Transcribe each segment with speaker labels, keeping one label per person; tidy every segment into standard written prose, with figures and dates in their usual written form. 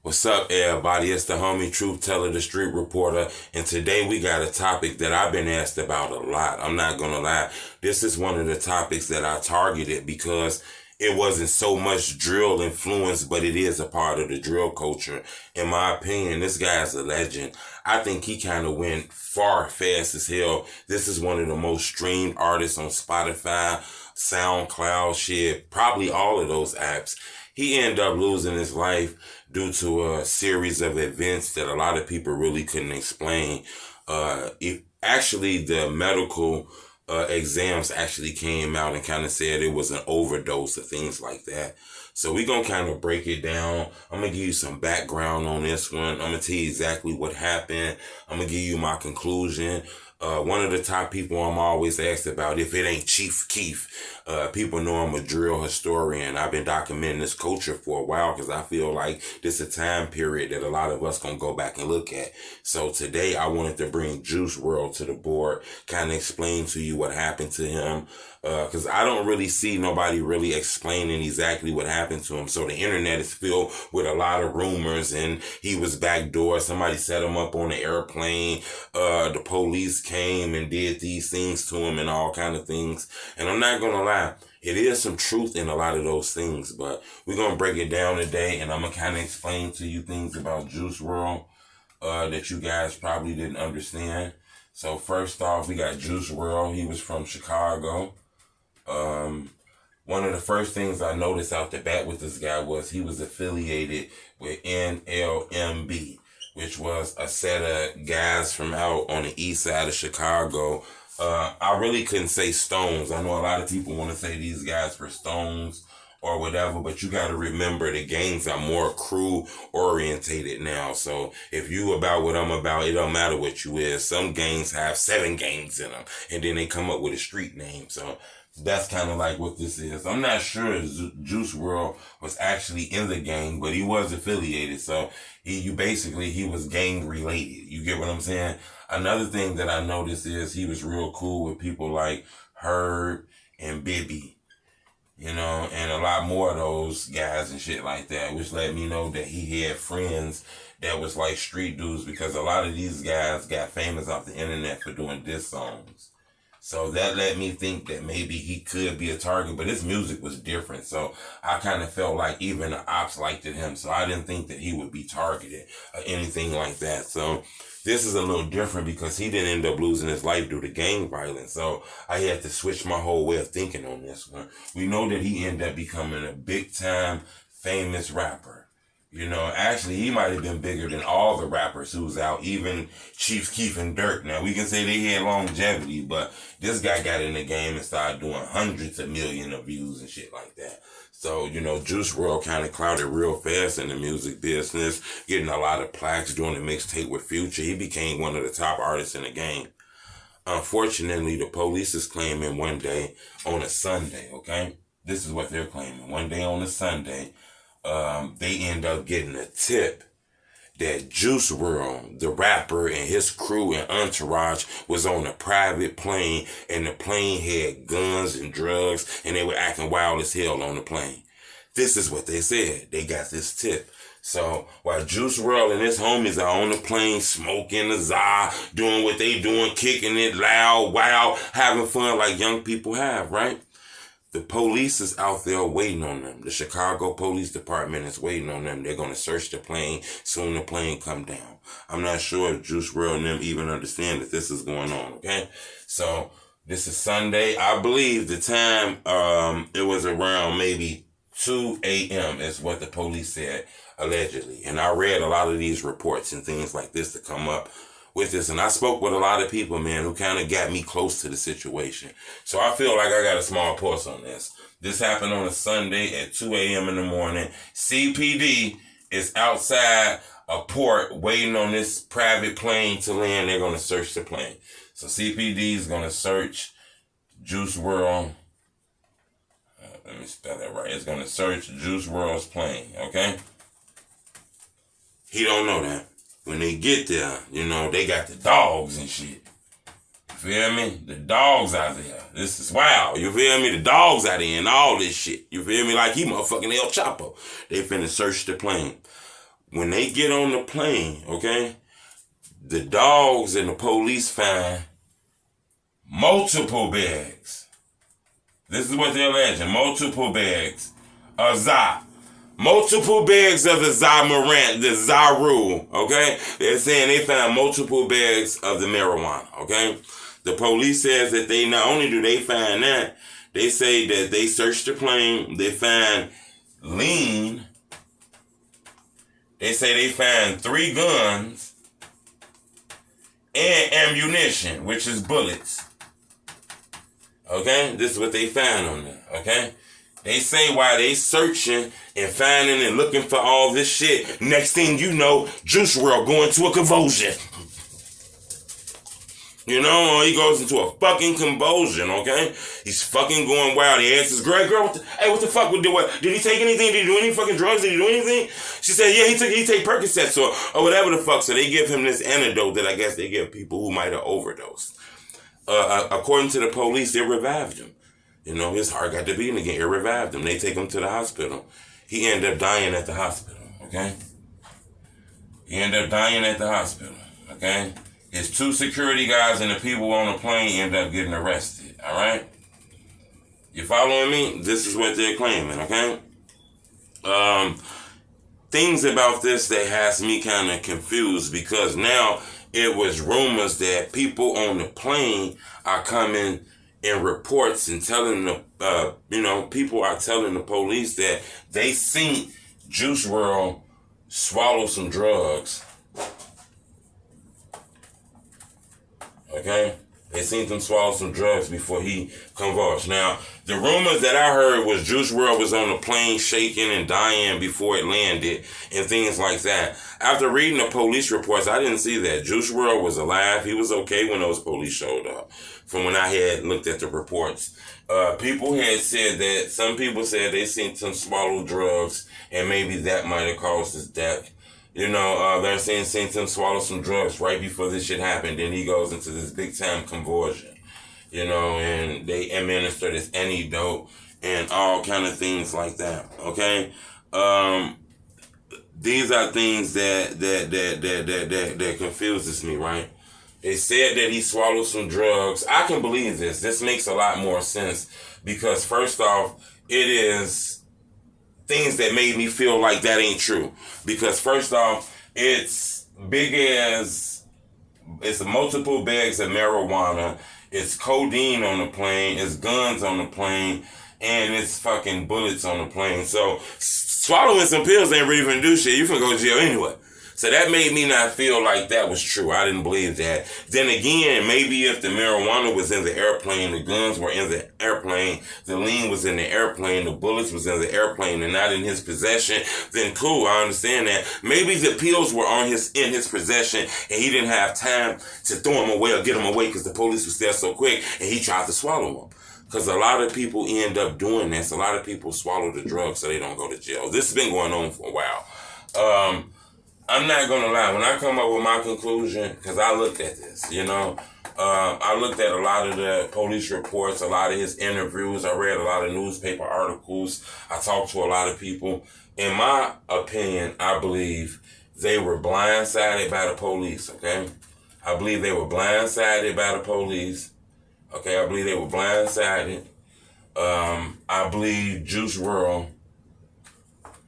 Speaker 1: What's up, everybody? It's the homie Truth Teller, the Street Reporter, and today we got a topic that I've been asked about a lot. I'm not gonna lie. This is one of the topics that I targeted because it wasn't so much drill influence, but it is a part of the drill culture. In my opinion, this guy's a legend. I think he kind of went far fast as hell. This is one of the most streamed artists on Spotify, SoundCloud, shit, probably all of those apps. He ended up losing his life due to a series of events that a lot of people really couldn't explain. Actually, the medical exams actually came out and kind of said it was an overdose or things like that. So we're going to kind of break it down. I'm going to give you some background on this one. I'm going to tell you exactly what happened. I'm going to give you my conclusion. One of the top people I'm always asked about, if it ain't Chief Keef, people know I'm a drill historian. I've been documenting this culture for a while because I feel like this is a time period that a lot of us gonna go back and look at. So today I wanted to bring Juice Wrld to the board, kind of explain to you what happened to him, because I don't really see nobody really explaining exactly what happened to him. So the internet is filled with a lot of rumors, and he was backdoor. Somebody set him up on the airplane. The police came and did these things to him and all kind of things. And I'm not gonna lie, it is some truth in a lot of those things, but we're gonna break it down today, and I'm gonna kind of explain to you things about Juice Wrld that you guys probably didn't understand. So first off, we got Juice Wrld. He was from Chicago. One of the first things I noticed out the bat with this guy was he was affiliated with NLMB, which was a set of guys from out on the east side of Chicago. I really couldn't say Stones. I know a lot of people want to say these guys were Stones or whatever, but you got to remember the gangs are more crew orientated now. So if you about what I'm about, it don't matter what you is. Some gangs have 7 gangs in them, and then they come up with a street name. So that's kind of like what this is. I'm not sure Juice Wrld was actually in the gang, but he was affiliated. So he was gang related. You get what I'm saying? Another thing that I noticed is he was real cool with people like Herb and Bibby, and a lot more of those guys and shit like that, which let me know that he had friends that was like street dudes, because a lot of these guys got famous off the internet for doing diss songs. So that let me think that maybe he could be a target, but his music was different. So I kind of felt like even the ops liked him. So I didn't think that he would be targeted or anything like that. So this is a little different because he didn't end up losing his life due to gang violence. So I had to switch my whole way of thinking on this one. We know that he ended up becoming a big time famous rapper. Actually, he might have been bigger than all the rappers who's out, even Chief Keef and Dirk. Now, we can say they had longevity, but this guy got in the game and started doing hundreds of millions of views and shit like that. So, Juice Wrld kind of clouded real fast in the music business, getting a lot of plaques, doing a mixtape with Future. He became one of the top artists in the game. Unfortunately, the police is claiming one day on a Sunday, okay? This is what they're claiming. One day on a Sunday, they end up getting a tip that Juice Wrld, the rapper, and his crew and entourage was on a private plane, and the plane had guns and drugs, and they were acting wild as hell on the plane. This is what they said. They got this tip. So while Juice Wrld and his homies are on the plane, smoking the za, doing what they doing, kicking it loud, wild, having fun like young people have, right? The police is out there waiting on them. The Chicago Police Department is waiting on them. They're going to search the plane soon the plane come down. I'm not sure if Juice Wrld and them even understand that this is going on, okay? So this is Sunday. I believe the time, it was around maybe 2 a.m. is what the police said, allegedly. And I read a lot of these reports and things like this to come up with this, and I spoke with a lot of people, man, who kind of got me close to the situation. So I feel like I got a small pulse on this. This happened on a Sunday at 2 a.m. in the morning. CPD is outside a port waiting on this private plane to land. They're going to search the plane. So CPD is going to search Juice Wrld. Let me spell that right. It's going to search Juice Wrld's plane, okay? He don't know that. When they get there, they got the dogs and shit. You feel me? The dogs out there. This is wild. You feel me? The dogs out there and all this shit. You feel me? Like he motherfucking El Chapo. They finna search the plane. when they get on the plane, okay, the dogs and the police find multiple bags. This is what they're alleging. Multiple bags of Za. Multiple bags of the Zamarant, the Zaru, okay? They're saying they found multiple bags of the marijuana, okay? The police says that they not only do they find that, they say that they searched the plane, they find lean. They say they find 3 guns and ammunition, which is bullets. Okay? This is what they found on there, okay? They say while they searching and finding and looking for all this shit, next thing you know, Juice WRLD going into a convulsion. You know, he goes into a fucking convulsion, okay? He's fucking going wild. He asks his girl, what the fuck? Did he take anything? Did he do any fucking drugs? Did he do anything? She said, yeah, he take Percocets or whatever the fuck. So they give him this antidote that I guess they give people who might have overdosed. According to the police, they revived him. You know, his heart got to beating again. It revived him. They take him to the hospital. He ended up dying at the hospital, okay? He ended up dying at the hospital, okay? His 2 security guys and the people on the plane end up getting arrested, all right? You following me? This is what they're claiming, okay? Things about this that has me kind of confused because now it was rumors that people on the plane are coming in reports and telling the, people are telling the police that they seen Juice WRLD swallow some drugs. Okay? They seen him swallow some drugs before he convulsed. Now, the rumors that I heard was Juice WRLD was on the plane shaking and dying before it landed and things like that. After reading the police reports, I didn't see that. Juice WRLD was alive. He was okay when those police showed up. From when I had looked at the reports. People had said that, some people said they seen him swallow drugs and maybe that might have caused his death. You know, they're saying him swallow some drugs right before this shit happened. Then he goes into this big time convulsion, you know, and they administer this antidote and all kind of things like that. Okay. These are things that confuses me, right? They said that he swallowed some drugs. I can believe this. This makes a lot more sense because first off, it is things that made me feel like that ain't true. Because first off, it's multiple bags of marijuana. It's codeine on the plane. It's guns on the plane. And it's fucking bullets on the plane. So swallowing some pills ain't really gonna do shit. You finna go to jail anyway. So that made me not feel like that was true. I didn't believe that. Then again, maybe if the marijuana was in the airplane, the guns were in the airplane, the lean was in the airplane, the bullets was in the airplane and not in his possession, then cool, I understand that. Maybe the pills were in his possession and he didn't have time to throw them away or get them away because the police was there so quick and he tried to swallow them. Because a lot of people end up doing this. A lot of people swallow the drugs so they don't go to jail. This has been going on for a while. I'm not going to lie. When I come up with my conclusion, because I looked at this, you know, I looked at a lot of the police reports, a lot of his interviews. I read a lot of newspaper articles. I talked to a lot of people. In my opinion, I believe they were blindsided by the police, okay? I believe they were blindsided by the police. Okay, I believe they were blindsided. I believe Juice WRLD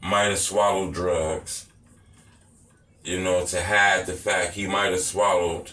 Speaker 1: might have swallowed drugs. You know, to hide the fact he might have swallowed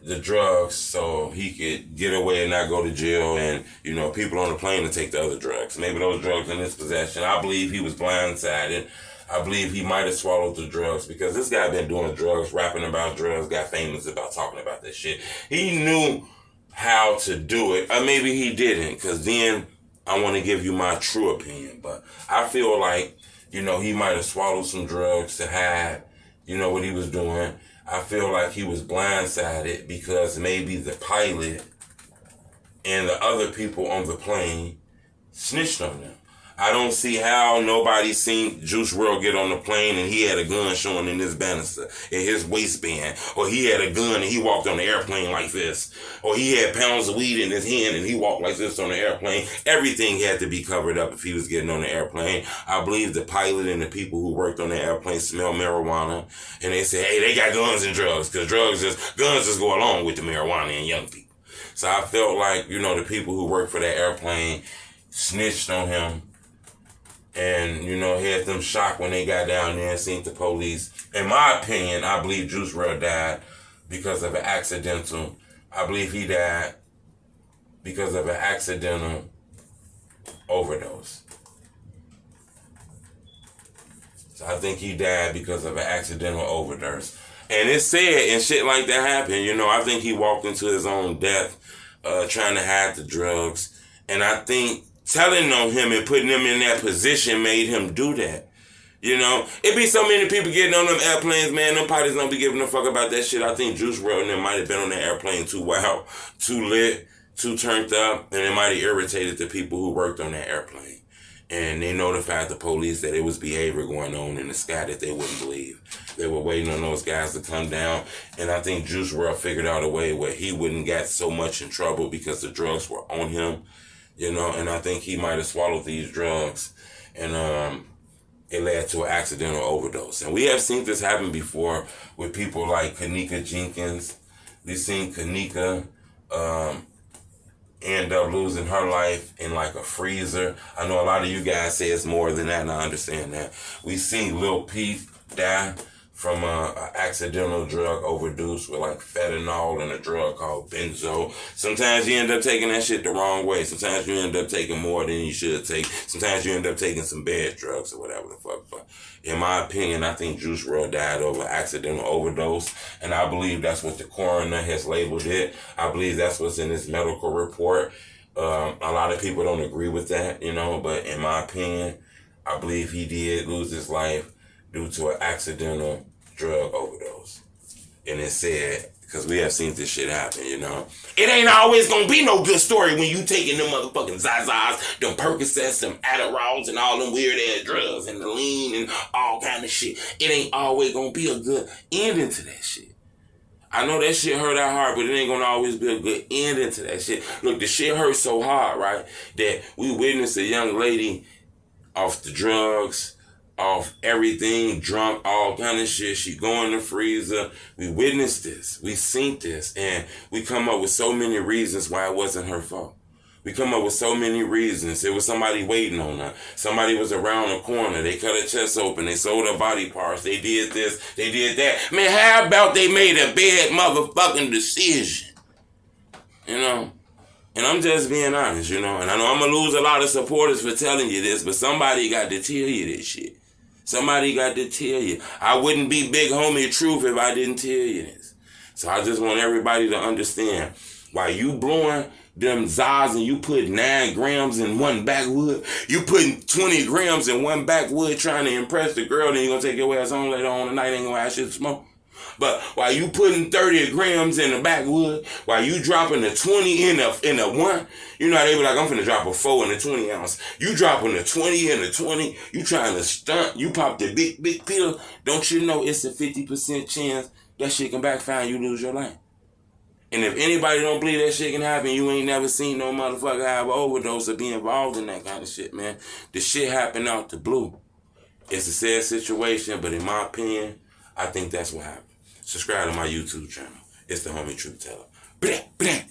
Speaker 1: the drugs so he could get away and not go to jail and, you know, people on the plane to take the other drugs. Maybe those drugs in his possession. I believe he was blindsided. I believe he might have swallowed the drugs because this guy been doing drugs, rapping about drugs, got famous about talking about this shit. He knew how to do it. Or maybe he didn't, because then I want to give you my true opinion. But I feel like, you know, he might have swallowed some drugs to hide, you know, what he was doing. I feel like he was blindsided because maybe the pilot and the other people on the plane snitched on him. I don't see how nobody seen Juice WRLD get on the plane and he had a gun showing in his banister, in his waistband. Or he had a gun and he walked on the airplane like this. Or he had pounds of weed in his hand and he walked like this on the airplane. Everything had to be covered up if he was getting on the airplane. I believe the pilot and the people who worked on the airplane smelled marijuana. And they said, hey, they got guns and drugs. Because guns just go along with the marijuana and young people. So I felt like, you know, the people who worked for that airplane snitched on him. And, you know, had them shocked when they got down there and seen the police. In my opinion, I believe Juice WRLD died because of an accidental. I believe he died because of an accidental overdose. So I think he died because of an accidental overdose. And it's sad and shit like that happened. You know, I think he walked into his own death trying to hide the drugs. And I think telling on him and putting him in that position made him do that. You know, it be so many people getting on them airplanes, man. Them parties don't be giving a fuck about that shit. I think Juice WRLD and them might have been on the airplane too wild, too lit, too turned up, and it might have irritated the people who worked on that airplane. And they notified the police that it was behavior going on in the sky that they wouldn't believe. They were waiting on those guys to come down. And I think Juice WRLD figured out a way where he wouldn't get so much in trouble because the drugs were on him. You know, and I think he might have swallowed these drugs, and it led to an accidental overdose. And we have seen this happen before with people like Kanika Jenkins. We've seen Kanika end up losing her life in like a freezer. I know a lot of you guys say it's more than that, and I understand that. We've seen Lil Peep die from an accidental drug overdose with like fentanyl and a drug called benzo. Sometimes you end up taking that shit the wrong way. Sometimes you end up taking more than you should take. Sometimes you end up taking some bad drugs or whatever the fuck. But in my opinion, I think Juice WRLD died over accidental overdose. And I believe that's what the coroner has labeled it. I believe that's what's in his medical report. A lot of people don't agree with that, you know, but in my opinion, I believe he did lose his life due to an accidental drug overdose. And it's sad because we have seen this shit happen, you know. It ain't always gonna be no good story when you taking them motherfucking Zazas, them Percocets, them Adderalls, and all them weird ass drugs, and the lean, and all kind of shit. It ain't always gonna be a good ending to that shit. I know that shit hurt our heart, but it ain't gonna always be a good ending to that shit. Look, the shit hurt so hard, right, that we witnessed a young lady off the drugs, off everything, drunk, all kind of shit. She go in the freezer. We witnessed this. We seen this. And we come up with so many reasons why it wasn't her fault. We come up with so many reasons. It was somebody waiting on her. Somebody was around the corner. They cut her chest open. They sold her body parts. They did this. They did that. Man, how about they made a bad motherfucking decision? You know? And I'm just being honest, you know? And I know I'm going to lose a lot of supporters for telling you this, but somebody got to tell you this shit. Somebody got to tell you. I wouldn't be Big Homie Truth if I didn't tell you this. So I just want everybody to understand. While you blowing them Zaz and you put 9 grams in one backwood, you putting 20 grams in one backwood trying to impress the girl, then you're going to take your ass home later on tonight, ain't going to have shit to smoke. But while you putting 30 grams in the backwood, while you dropping the 20 in the one, you know how they be like, I'm finna drop a 4 in the 20 ounce. You dropping the 20 in the 20, you trying to stunt, you pop the big pill. Don't you know it's a 50% chance that shit can backfire and you lose your life? And if anybody don't believe that shit can happen, you ain't never seen no motherfucker have an overdose or be involved in that kind of shit, man. The shit happened out the blue. It's a sad situation, but in my opinion, I think that's what happened. Subscribe to my YouTube channel. It's the Homie Truth Teller. Bleh, bleh,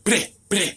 Speaker 1: bleh, bleh.